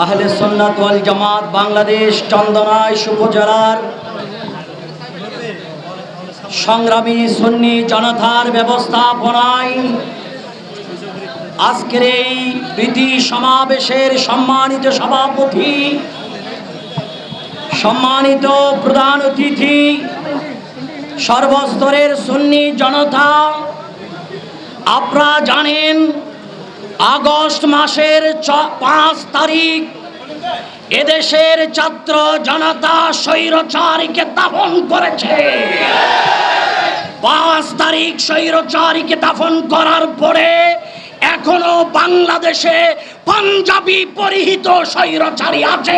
আহলে সুন্নাত ওয়াল জামাত বাংলাদেশ চন্দনাইশ উপজেলার সংগ্রামী সুন্নি জনতার ব্যবস্থাপনায় আজকের এই প্রীতি সমাবেশের সম্মানিত সভাপতি, সম্মানিত প্রধান অতিথি, সর্বস্তরের সুন্নি জনতা, আপনারা জানেন আগস্ট মাসের 5 তারিখ এদেশের ছাত্র জনতা স্বৈরাচারীকে দাফন করেছে। 5 তারিখ স্বৈরাচারীকে দাফন করার পরে এখনো বাংলাদেশে পাঞ্জাবি পরিহিত স্বৈরাচারী আছে।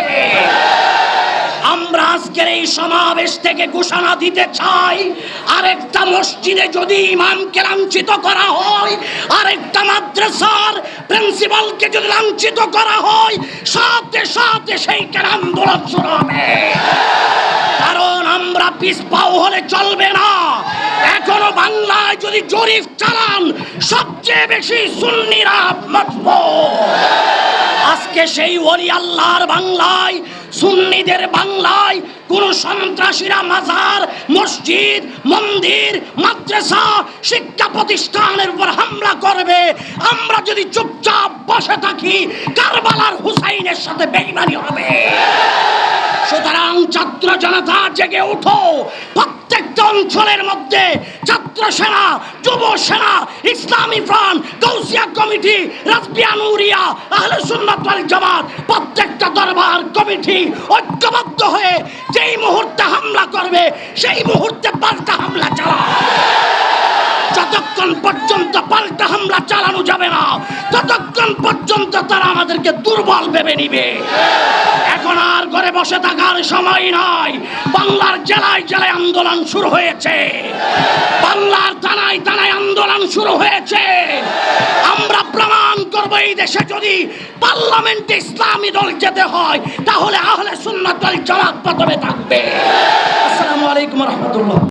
আমরা আজকের এই সমাবেশ থেকে ঘোষণা দিতে চাই, আরেকটা মসজিদে যদি ইমামকে লাঞ্ছিত করা হয়, আরেকটা মাদ্রাসার প্রিন্সিপালকে যদি লাঞ্ছিত করা হয়, সাথে সাথে সেই আন্দোলন শুরু হবে। কারণ আমরা পিছপাও হলে চলবে না। এখনো বাংলায় যদি জরিপ চালান, সবচেয়ে বেশি সুন্নিরা মজবুত। আজকে সেই ওলি আল্লাহর বাংলায়, সুন্নিদের বাংলায় কোন সন্ত্রাসীরা মাজার, মসজিদ, মন্দির, মাদ্রাসা, শিক্ষা প্রতিষ্ঠানের উপর হামলা করবে, আমরা যদি চুপচাপ বসে থাকি, কারবালার হুসাইনের সাথে বেঈমানি হবে। সুতরাং ছাত্র জনতা জেগে উঠো। প্রত্যেকটা অঞ্চলের মধ্যে ছাত্র সেনা, যুব সেনা, ইসলামী ফ্রন্ট, গাউসিয়া কমিটি, রাজবিয়া নুরিয়া, আহলে সুন্নাত ওয়াল জামাত প্রত্যেকটা দরবার কমিটি ঐক্যবদ্ধ হয়ে যেই মুহূর্তে হামলা করবে, সেই মুহূর্তে পাল্টা হামলা চালাও। যতক্ষণ পর্যন্ত পাল্টা হামলা চালানো যাবে না, ততক্ষণ পর্যন্ত তারা আমাদেরকে দুর্বল ভেবে নিবে। এখন আর ঘরে বসে থাকার সময় নাই। বাংলার জেলায় জেলায় আন্দোলন শুরু হয়েছে, বাংলার থানায় থানায় আন্দোলন শুরু হয়েছে। আমরা প্রমাণ করব, এই দেশে যদি পার্লামেন্টে ইসলামী দল যেতে হয়, তাহলে আহলে সুন্নাত ওয়াল জামাত প্রথমে থাকবে। আসসালামু আলাইকুম ওয়া রাহমাতুল্লাহ।